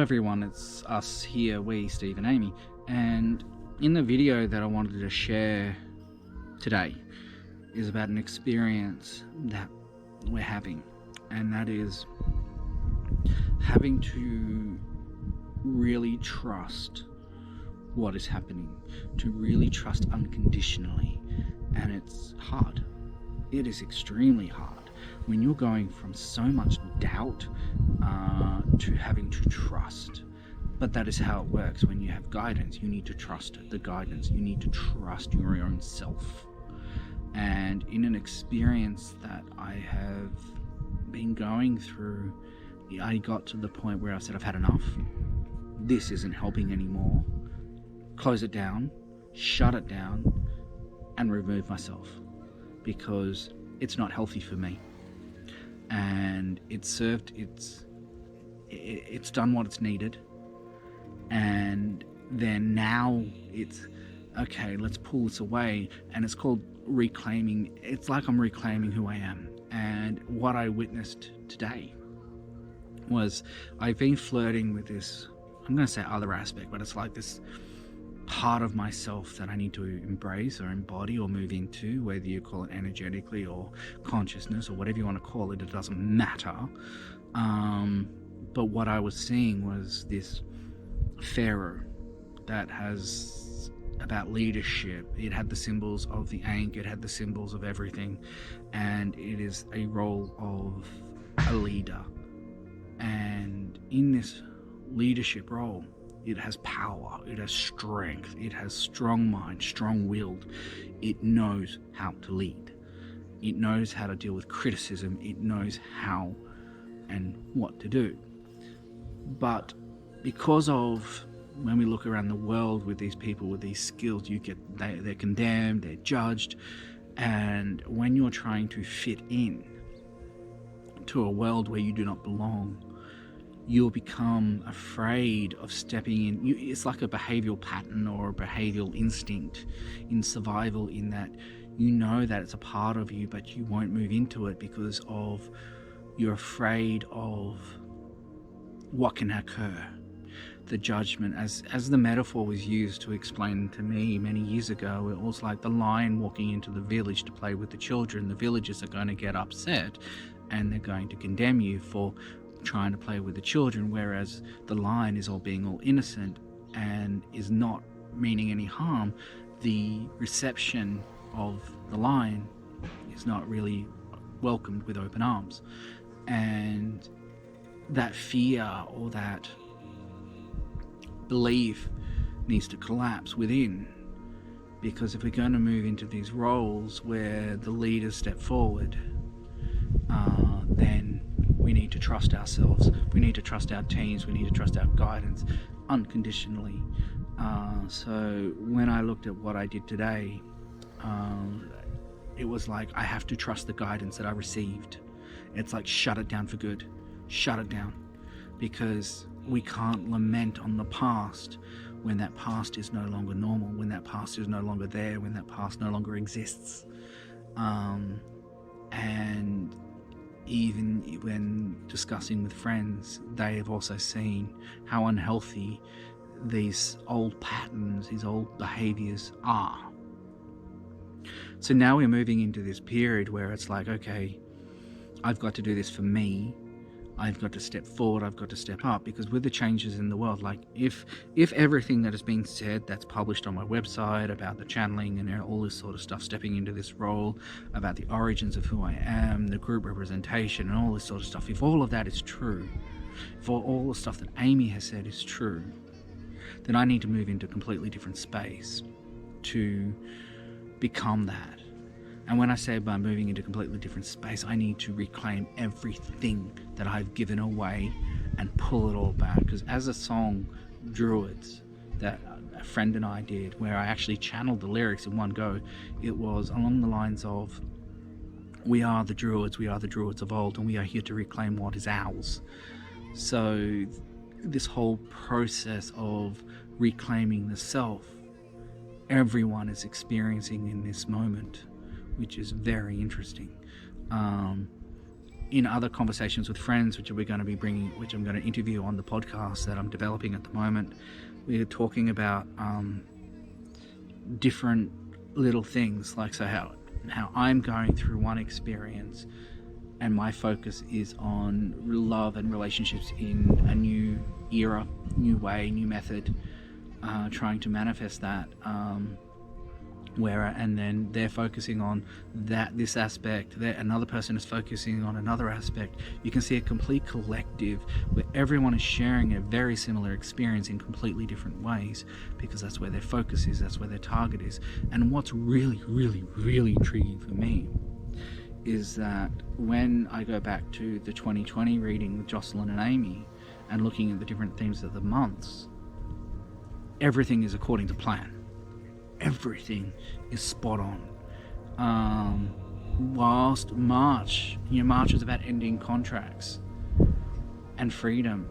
everyone, it's us here, we, Steve and Amy, and in the video that I wanted to share today is about an experience that we're having, and that is having to really trust what is happening, to really trust unconditionally. And it's hard. It is extremely hard when you're going from so much doubt to having to trust. But that is how it works. When you have guidance, you need to trust the guidance. You need to trust your own self. And in an experience that I have been going through, I got to the point where I said, I've had enough. This isn't helping anymore. Close it down, shut it down, and remove myself, because it's not healthy for me. And it's done what it's needed. And then now it's okay, let's pull this away. And it's called reclaiming. It's like I'm reclaiming who I am. And what I witnessed today was I've been flirting with this, I'm going to say other aspect, but it's like this part of myself that I need to embrace or embody or move into, whether you call it energetically or consciousness or whatever you want to call it, it doesn't matter. But what I was seeing was this pharaoh that has about leadership. It had the symbols of the Ankh, it had the symbols of everything, and it is a role of a leader. And in this leadership role, it has power, it has strength, it has strong mind, strong-willed. It knows how to lead. It knows how to deal with criticism. It knows how and what to do. But because of, when we look around the world with these people with these skills, they're condemned, they're judged, and when you're trying to fit in to a world where you do not belong, you'll become afraid of stepping in. It's like a behavioral pattern or a behavioral instinct in survival, in that you know that it's a part of you, but you won't move into it because of you're afraid of what can occur. The judgment, as the metaphor was used to explain to me many years ago, it was like the lion walking into the village to play with the children. The villagers are going to get upset and they're going to condemn you for trying to play with the children, whereas the lion is being all innocent and is not meaning any harm. The reception of the lion is not really welcomed with open arms, and that fear or that belief needs to collapse within, because if we're going to move into these roles where the leaders step forward, then we need to trust ourselves, we need to trust our teams, we need to trust our guidance unconditionally. So when I looked at what I did today, it was like I have to trust the guidance that I received. It's like, shut it down for good, shut it down, because we can't lament on the past when that past is no longer normal, when that past is no longer there, when that past no longer exists. And even when discussing with friends, they have also seen how unhealthy these old patterns, these old behaviors are. So now we're moving into this period where it's like, okay, I've got to do this for me. I've got to step forward, I've got to step up, because with the changes in the world, like if everything that has been said that's published on my website about the channeling and all this sort of stuff, stepping into this role, about the origins of who I am, the group representation and all this sort of stuff, if all of that is true, if all the stuff that Amy has said is true, then I need to move into a completely different space to become that. And when I say by moving into a completely different space, I need to reclaim everything that I've given away and pull it all back. Because as a song, Druids, that a friend and I did, where I actually channeled the lyrics in one go, it was along the lines of, we are the Druids of old, and we are here to reclaim what is ours. So this whole process of reclaiming the self, everyone is experiencing in this moment, which is very interesting. in other conversations with friends, which I'm going to interview on the podcast that I'm developing at the moment, we're talking about different little things, like so how I'm going through one experience and my focus is on love and relationships in a new era, new way, new method, trying to manifest that, and then they're focusing on this aspect, another person is focusing on another aspect. You can see a complete collective where everyone is sharing a very similar experience in completely different ways, because that's where their focus is, that's where their target is. And what's really, really, really intriguing for me is that when I go back to the 2020 reading with Jocelyn and Amy and looking at the different themes of the months, everything is according to plan. Everything is spot on. Whilst March is about ending contracts and freedom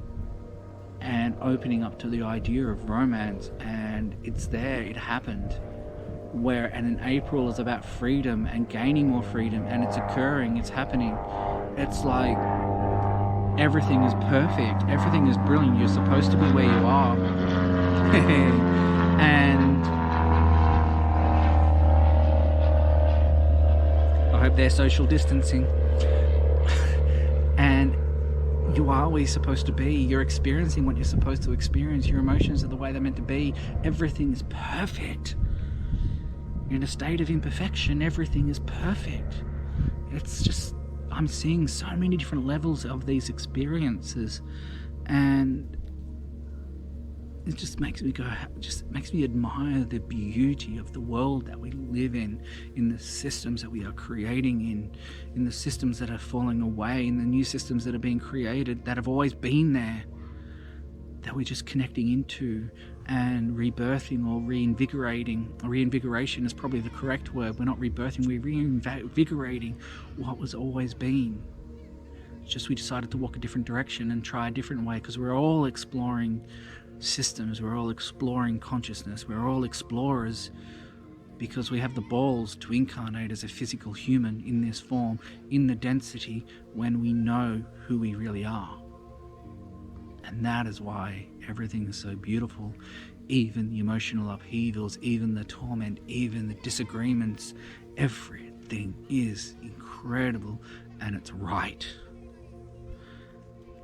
and opening up to the idea of romance, and it's there, it happened. And in April is about freedom and gaining more freedom, and it's occurring, it's happening. It's like everything is perfect, everything is brilliant, you're supposed to be where you are. And I hope they're social distancing. And you are where you're supposed to be. You're experiencing what you're supposed to experience. Your emotions are the way they're meant to be. Everything is perfect. You're in a state of imperfection. Everything is perfect. It's just, I'm seeing so many different levels of these experiences, and it just makes me admire the beauty of the world that we live in the systems that we are creating in the systems that are falling away, in the new systems that are being created that have always been there, that we're just connecting into and rebirthing or reinvigorating. Reinvigoration is probably the correct word. We're not rebirthing, we're reinvigorating what was always been. It's just we decided to walk a different direction and try a different way, because we're all exploring systems, we're all exploring consciousness, we're all explorers, because we have the balls to incarnate as a physical human in this form, in the density, when we know who we really are. And that is why everything is so beautiful. Even the emotional upheavals, even the torment, even the disagreements, everything is incredible, and it's right.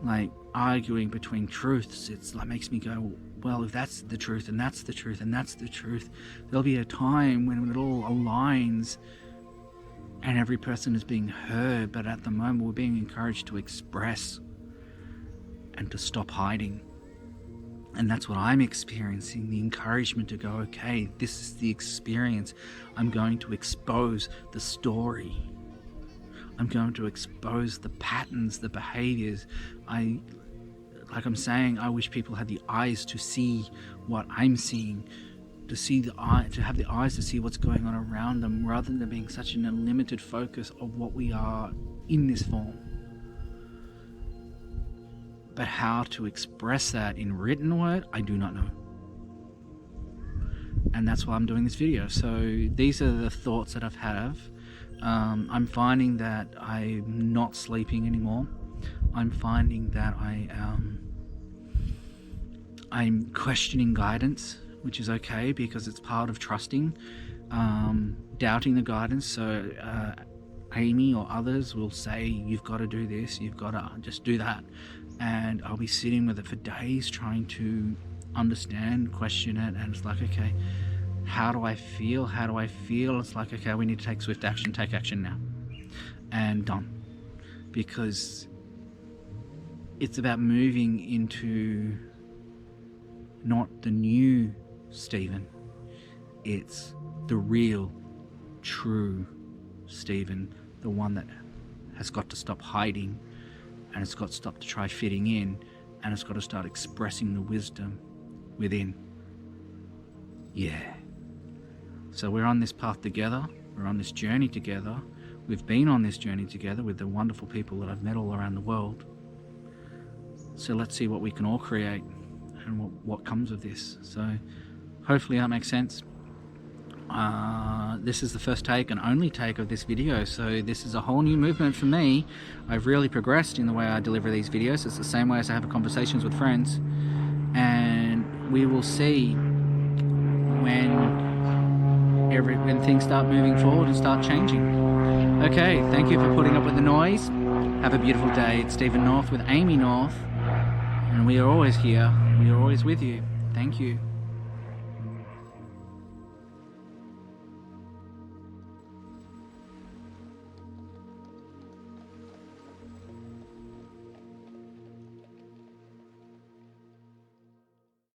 Like arguing between truths, it's like makes me go, well, if that's the truth and that's the truth and that's the truth, there'll be a time when it all aligns and every person is being heard. But at the moment, we're being encouraged to express and to stop hiding. And that's what I'm experiencing, the encouragement to go, okay, this is the experience. I'm going to expose the story. I'm going to expose the patterns, the behaviors. Like I'm saying, I wish people had the eyes to see what I'm seeing, to have the eyes to see what's going on around them, rather than being such an unlimited focus of what we are in this form. But how to express that in written word, I do not know. And that's why I'm doing this video. So these are the thoughts that I've had. I'm finding that I'm not sleeping anymore. I'm finding that I'm questioning guidance, which is okay, because it's part of trusting, doubting the guidance. So Amy or others will say, you've got to do this, you've got to just do that. And I'll be sitting with it for days trying to understand, question it. And it's like, okay, how do I feel? How do I feel? It's like, okay, we need to take swift action, take action now. And done. Because it's about moving into not the new Stephen. It's the real, true Stephen. The one that has got to stop hiding, and it's got to stop to try fitting in, and it's got to start expressing the wisdom within. Yeah. So we're on this path together. We're on this journey together. We've been on this journey together with the wonderful people that I've met all around the world. So let's see what we can all create and what comes of this. So hopefully that makes sense. This is the first take and only take of this video, so this is a whole new movement for me. I've really progressed in the way I deliver these videos. It's the same way as I have conversations with friends, and we will see when things start moving forward and start changing. Okay, thank you for putting up with the noise. Have a beautiful day. It's Stephen North with Amy North, and we are always here. We are always with you. Thank you.